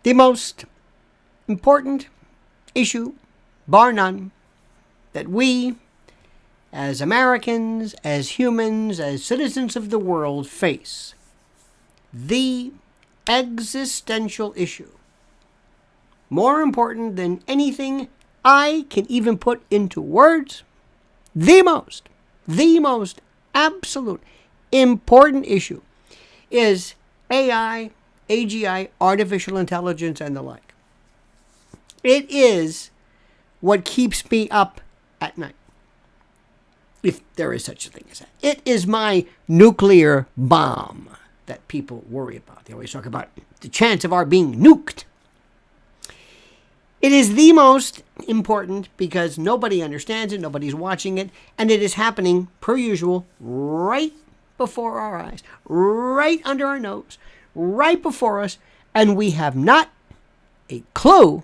The most important issue, bar none, that we, as Americans, as humans, as citizens of the world, face. The existential issue. More important than anything I can even put into words. The most absolute important issue is AI, AGI, artificial intelligence, and the like. It is what keeps me up at night, if there is such a thing as that. It is my nuclear bomb that people worry about. They always talk about the chance of our being nuked. It is the most important because nobody understands it, nobody's watching it, and it is happening, per usual, right before our eyes, right under our nose, right before us, and we have not a clue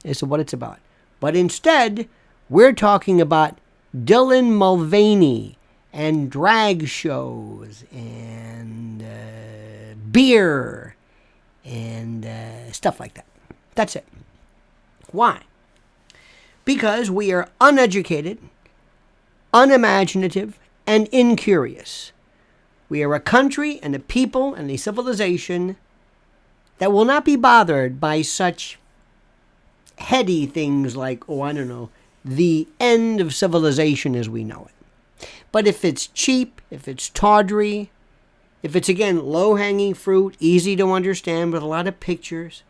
as to what it's about. But instead, we're talking about Dylan Mulvaney and drag shows and beer and stuff like that. That's it. Why? Because we are uneducated, unimaginative, and incurious. We are a country and a people and a civilization that will not be bothered by such heady things like, the end of civilization as we know it. But if it's cheap, if it's tawdry, if it's, again, low-hanging fruit, easy to understand with a lot of pictures,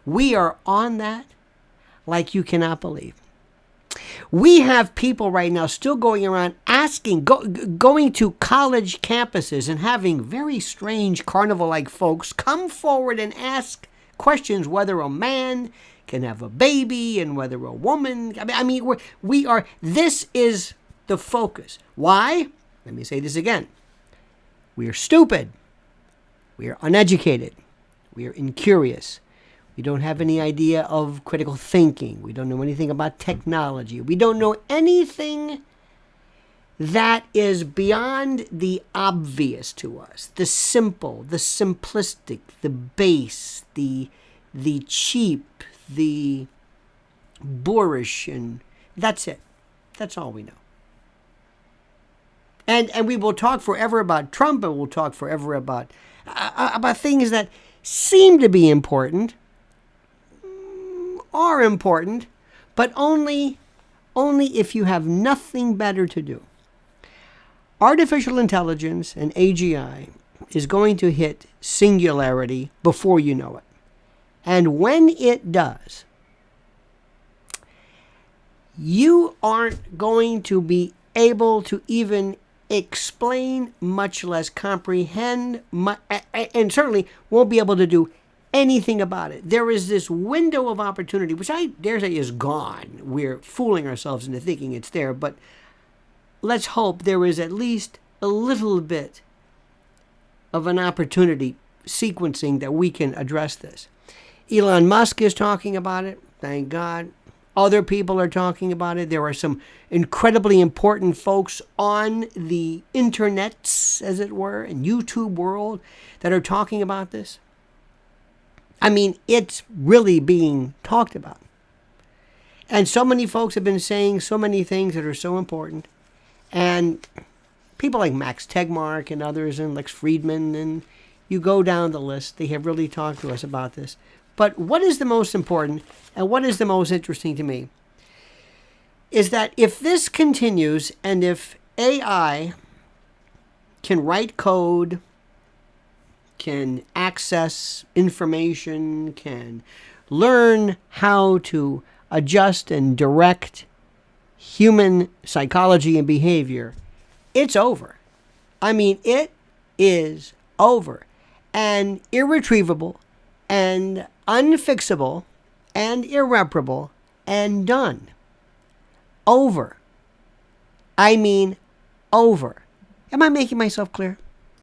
we are on that like you cannot believe. We have people right now still going around asking, going to college campuses and having very strange carnival-like folks come forward and ask questions whether a man can have a baby and whether a woman. This is the focus. Why? Let me say this again. We are stupid. We are uneducated. We are incurious. We don't have any idea of critical thinking. We don't know anything about technology. We don't know anything that is beyond the obvious to us. The simple, the simplistic, the base, the cheap, the boorish, and that's it. That's all we know. And we will talk forever about Trump, and we'll talk forever about things that seem to be important, are important, but only if you have nothing better to do. Artificial intelligence and AGI is going to hit singularity before you know it. And when it does, you aren't going to be able to even explain, much less comprehend, and certainly won't be able to do anything about it. There is this window of opportunity, which I dare say is gone. We're fooling ourselves into thinking it's there, but let's hope there is at least a little bit of an opportunity sequencing that we can address this. Elon Musk is talking about it, thank God. Other people are talking about it. There are some incredibly important folks on the internets, as it were, and YouTube world that are talking about this. It's really being talked about. And so many folks have been saying so many things that are so important. And people like Max Tegmark and others and Lex Friedman, and you go down the list, they have really talked to us about this. But what is the most important and what is the most interesting to me is that if this continues and if AI can write code, can access information, can learn how to adjust and direct human psychology and behavior, it's over. It is over and irretrievable and unfixable and irreparable and done. Over. Over. Am I making myself clear?